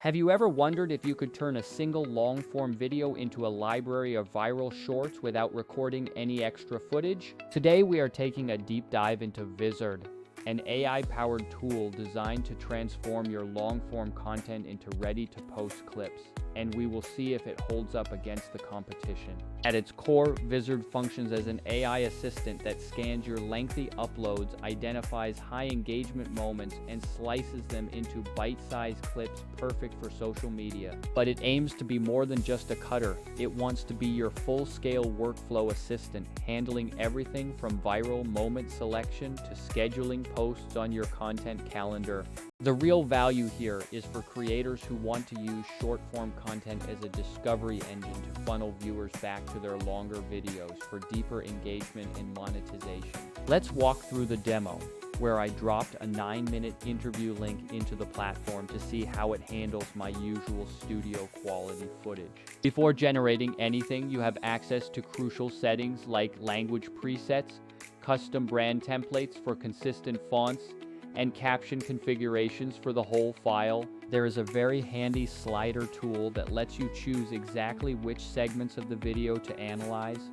Have you ever wondered if you could turn a single long-form video into a library of viral shorts without recording any extra footage? Today we are taking a deep dive into Vizard, an AI-powered tool designed to transform your long-form content into ready-to-post clips, and we will see if it holds up against the competition. At its core, Vizard functions as an AI assistant that scans your lengthy uploads, identifies high engagement moments, and slices them into bite-sized clips perfect for social media. But it aims to be more than just a cutter. It wants to be your full-scale workflow assistant, handling everything from viral moment selection to scheduling posts on your content calendar. The real value here is for creators who want to use short-form content as a discovery engine to funnel viewers back to their longer videos for deeper engagement and monetization. Let's walk through the demo, where I dropped a 9-minute interview link into the platform to see how it handles my usual studio quality footage. Before generating anything, you have access to crucial settings like language presets, custom brand templates for consistent fonts, and caption configurations for the whole file. There is a very handy slider tool that lets you choose exactly which segments of the video to analyze,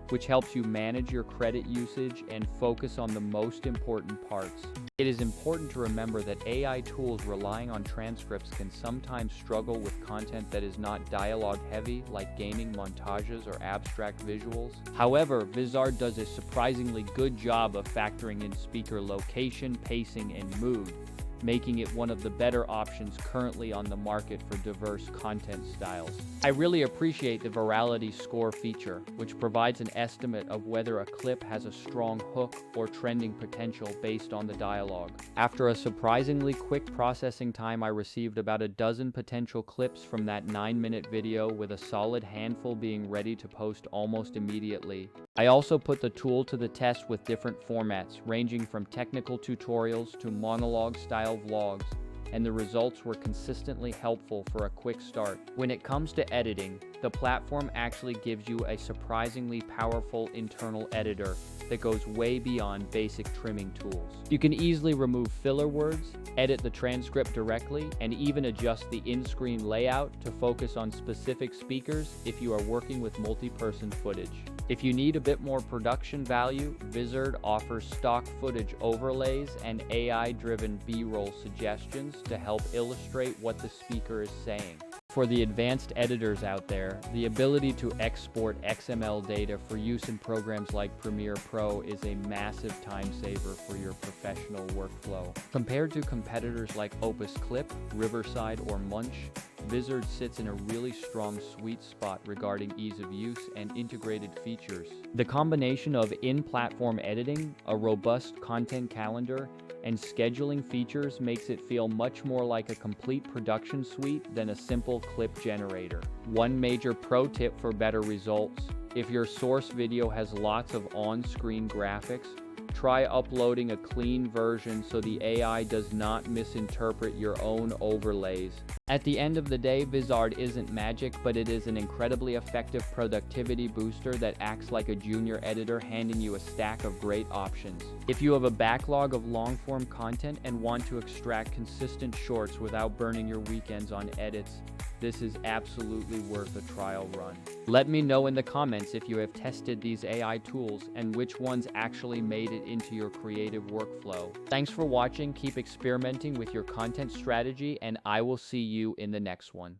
which helps you manage your credit usage and focus on the most important parts. It is important to remember that AI tools relying on transcripts can sometimes struggle with content that is not dialogue heavy, like gaming montages or abstract visuals. However, Vizard does a surprisingly good job of factoring in speaker location, pacing, and mood, making it one of the better options currently on the market for diverse content styles. I really appreciate the virality score feature, which provides an estimate of whether a clip has a strong hook or trending potential based on the dialogue. After a surprisingly quick processing time, I received about a dozen potential clips from that 9-minute video, with a solid handful being ready to post almost immediately. I also put the tool to the test with different formats, ranging from technical tutorials to monologue-style vlogs, and the results were consistently helpful for a quick start. When it comes to editing, the platform actually gives you a surprisingly powerful internal editor that goes way beyond basic trimming tools. You can easily remove filler words, edit the transcript directly, and even adjust the in-screen layout to focus on specific speakers if you are working with multi-person footage. If you need a bit more production value, Vizard offers stock footage overlays and AI-driven B-roll suggestions to help illustrate what the speaker is saying. For the advanced editors out there, the ability to export XML data for use in programs like Premiere Pro is a massive time saver for your professional workflow. Compared to competitors like Opus Clip, Riverside, or Munch, Vizard sits in a really strong sweet spot regarding ease of use and integrated features. The combination of in-platform editing, a robust content calendar, and scheduling features makes it feel much more like a complete production suite than a simple clip generator. One major pro tip for better results: if your source video has lots of on-screen graphics, try uploading a clean version so the AI does not misinterpret your own overlays. At the end of the day, Vizard isn't magic, but it is an incredibly effective productivity booster that acts like a junior editor, handing you a stack of great options. If you have a backlog of long-form content and want to extract consistent shorts without burning your weekends on edits, this is absolutely worth a trial run. Let me know in the comments if you have tested these AI tools and which ones actually made it into your creative workflow. Thanks for watching, keep experimenting with your content strategy, and I will see you in the next one.